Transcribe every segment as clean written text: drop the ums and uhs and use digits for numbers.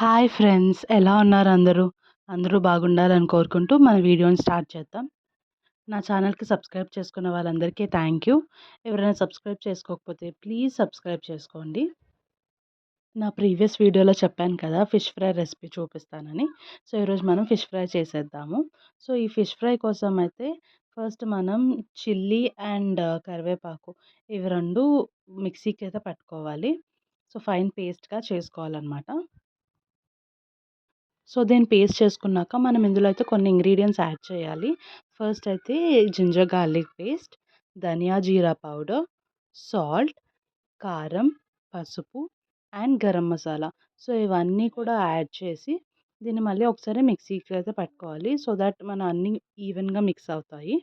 Hi friends, ఎలా ఉన్నారు అందరూ? అందరూ బాగుండాలని కోరుకుంటూ మన వీడియోని స్టార్ట్ చేద్దాం. నా ఛానల్‌కి సబ్స్క్రైబ్ చేసుకున్న వాళ్ళందరికీ థ్యాంక్ యూ. ఎవరైనా సబ్స్క్రైబ్ చేసుకోకపోతే ప్లీజ్ సబ్స్క్రైబ్ చేసుకోండి. నా ప్రీవియస్ వీడియోలో చెప్పాను కదా! ఫిష్ ఫ్రై రెసిపీ చూపిస్తానని. సో, ఈరోజు మనం ఫిష్ ఫ్రై చేసేద్దాము. సో, ఈ ఫిష్ ఫ్రై కోసం అయితే ఫస్ట్ మనం చిల్లీ అండ్ కరివేపాకు ఇవి 2 మిక్సీకి అయితే పట్టుకోవాలి. సో, ఫైన్ పేస్ట్‌గా చేసుకోవాలనమాట. సో, దీన్ని పేస్ట్ చేసుకున్నాక మనం ఇందులో అయితే కొన్ని ఇంగ్రీడియెంట్స్ యాడ్ చేయాలి. ఫస్ట్ అయితే జింజర్ గార్లిక్ పేస్ట్, ధనియా జీరా పౌడర్, సాల్ట్, కారం, పసుపు అండ్ గరం మసాలా. సో, ఇవన్నీ కూడా యాడ్ చేసి దీన్ని మళ్ళీ ఒకసారి మిక్సీకి అయితే పట్టుకోవాలి. సో దట్ మన అన్నీ ఈవెన్‌గా మిక్స్ అవుతాయి.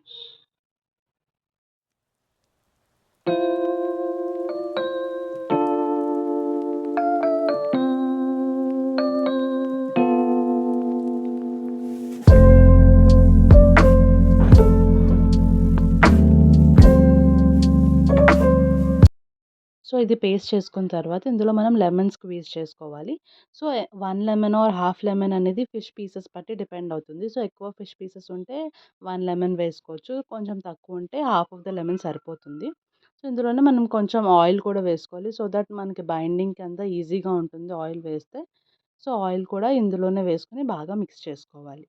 సో, ఇది పేస్ట్ చేసుకున్న తర్వాత ఇందులో మనం లెమన్ స్క్వీజ్ చేసుకోవాలి. So, 1 lemon or half lemon అనేది ఫిష్ పీసెస్ బట్టి డిపెండ్ అవుతుంది. సో, ఎక్కువ ఫిష్ పీసెస్ ఉంటే 1 లెమన్ వేసుకోవచ్చు. కొంచెం తక్కువ ఉంటే హాఫ్ ఆఫ్ ద లెమన్ సరిపోతుంది. సో, ఇందులోనే మనం కొంచెం ఆయిల్ కూడా వేసుకోవాలి. సో దట్ మనకి బైండింగ్‌కి అంతా ఈజీగా ఉంటుంది ఆయిల్ వేస్తే. సో, ఆయిల్ కూడా ఇందులోనే వేసుకొని బాగా మిక్స్ చేసుకోవాలి.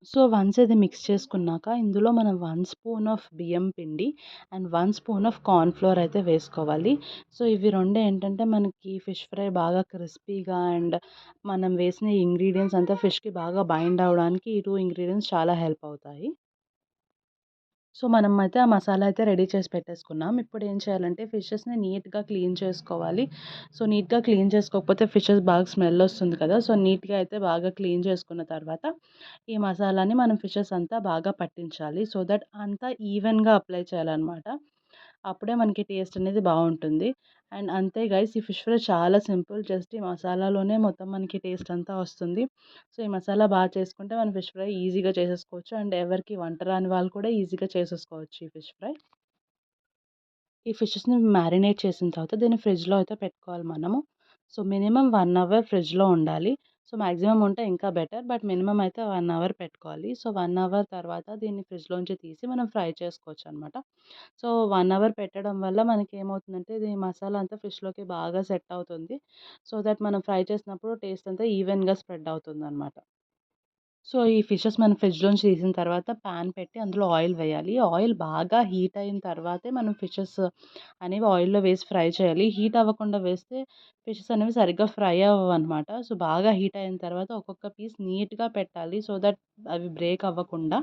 సో, వన్స్ ఇది మిక్స్ చేసుకున్నాక ఇందులో మనం 1 స్పూన్ ఆఫ్ బియ్యం పిండి and 1 spoon of corn flour అయితే వేసుకోవాలి. సో, ఇవి 2 ఏంటంటే మనకి ఫిష్ ఫ్రై బాగా క్రిస్పీగా అండ్ మనం వేసిన ఇంగ్రీడియెంట్స్ అంతా ఫిష్‌కి బాగా బైండ్ అవ్వడానికి ఈ 2 ఇంగ్రీడియెంట్స్ చాలా హెల్ప్ అవుతాయి. సో, మనం అయితే ఆ మసాలా అయితే రెడీ చేసి పెట్టేసుకున్నాం. ఇప్పుడు ఏం చేయాలంటే ఫిషెస్‌ని నీట్‌గా క్లీన్ చేసుకోవాలి. సో, నీట్‌గా క్లీన్ చేసుకోకపోతే ఫిషెస్ బాగా స్మెల్ వస్తుంది కదా! సో, నీట్‌గా అయితే బాగా క్లీన్ చేసుకున్న తర్వాత ఈ మసాలాని మనం ఫిషెస్ అంతా బాగా పట్టించాలి. సో దట్ అంతా ఈవెన్‌గా అప్లై చేయాలనమాట. అప్పుడే మనకి టేస్ట్ అనేది బావుంటుంది. అండ్ అంతే గైస్, ఈ ఫిష్ ఫ్రై చాలా సింపుల్. జస్ట్ ఈ మసాలాలోనే మొత్తం మనకి టేస్ట్ అంతా వస్తుంది. సో, ఈ మసాలా చేసుకుంటే మనం ఫిష్ ఫ్రై ఈజీగా చేసేసుకోవచ్చు. అండ్ ఎవరికీ వంట రాని వాళ్ళు కూడా ఈజీగా చేసేసుకోవచ్చు ఈ ఫిష్ ఫ్రై. ఈ ఫిషెస్‌ని మ్యారినేట్ చేసిన తర్వాత దీన్ని ఫ్రిడ్జ్‌లో అయితే పెట్టుకోవాలి మనము. సో, మినిమమ్ 1 అవర్ ఫ్రిడ్జ్‌లో ఉండాలి. సో, మాక్సిమం ఉంటే ఇంకా బెటర్. బట్ మినిమమ్ అయితే 1 అవర్ పెట్టుకోవాలి. సో, 1 అవర్ తర్వాత దీన్ని ఫ్రిడ్జ్‌లోంచి తీసి మనం ఫ్రై చేసుకోవచ్చనమాట. సో, 1 అవర్ పెట్టడం వల్ల మనకేమవుతుందంటే ఇది మసాలా అంతా ఫిష్‌లోకి బాగా సెట్ అవుతుంది. సో దట్ మనం ఫ్రై చేసినప్పుడు టేస్ట్ అంతా ఈవెన్‌గా స్ప్రెడ్ అవుతుందనమాట. సో, ఈ ఫిషెస్ మనం ఫ్రిడ్జ్‌లోంచి తీసిన తర్వాత పాన్ పెట్టి అందులో ఆయిల్ వేయాలి. ఆయిల్ బాగా హీట్ అయిన తర్వాతే మనం ఫిషెస్ అనేవి ఆయిల్‌లో వేసి ఫ్రై చేయాలి. హీట్ అవ్వకుండా వేస్తే ఫిషెస్ అనేవి సరిగ్గా ఫ్రై అవ్వవనమాట. సో, బాగా హీట్ అయిన తర్వాత ఒక్కొక్క పీస్ నీట్‌గా పెట్టాలి. సో దట్ అవి బ్రేక్ అవ్వకుండా.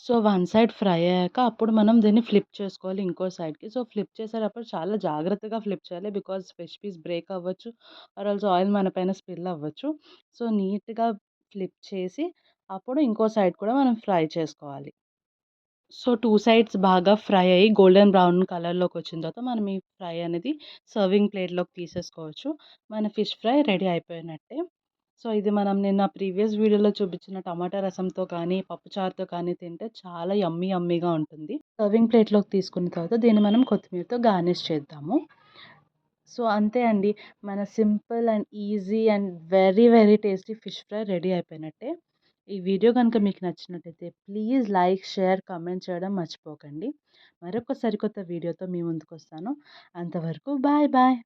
సో, వన్ సైడ్ ఫ్రై అయ్యాక అప్పుడు మనం దీన్ని ఫ్లిప్ చేసుకోవాలి ఇంకో సైడ్‌కి. సో, ఫ్లిప్ చేసేటప్పుడు చాలా జాగ్రత్తగా ఫ్లిప్ చేయాలి. బికాజ్ ఫిష్ పీస్ బ్రేక్ అవ్వచ్చు. ఆర్ ఎల్స్ ఆయిల్ మన పైన స్పిల్ అవ్వచ్చు. సో, నీట్‌గా ఫ్లిప్ చేసి అప్పుడు ఇంకో సైడ్ కూడా మనం ఫ్రై చేసుకోవాలి. సో, 2 సైడ్స్ బాగా ఫ్రై అయ్యి గోల్డెన్ బ్రౌన్ కలర్‌లోకొచ్చిన తర్వాత మనం ఈ ఫ్రై అనేది సర్వింగ్ ప్లేట్‌లోకి తీసేసుకోవచ్చు. మన ఫిష్ ఫ్రై రెడీ అయిపోయినట్టే. సో, ఇది మనం నిన్న ప్రీవియస్ వీడియోలో చూపించిన టమాటా రసంతో కానీ, పప్పుచారుతో కానీ తింటే చాలా యమ్మీగా ఉంటుంది. సర్వింగ్ ప్లేట్‌లోకి తీసుకున్న తర్వాత దీన్ని మనం కొత్తిమీరతో గార్నిష్ చేద్దాము. సో, అంతే అండి. మన simple and easy and very tasty fish fry ready అయిపోయినట్టే. ఈ వీడియో గనుక మీకు నచ్చినట్టయితే ప్లీజ్ లైక్, షేర్, కామెంట్ చేయడం మర్చిపోకండి. మరొక సరికొత్త వీడియోతో మీ ముందుకొస్తాను. అంతవరకు బాయ్.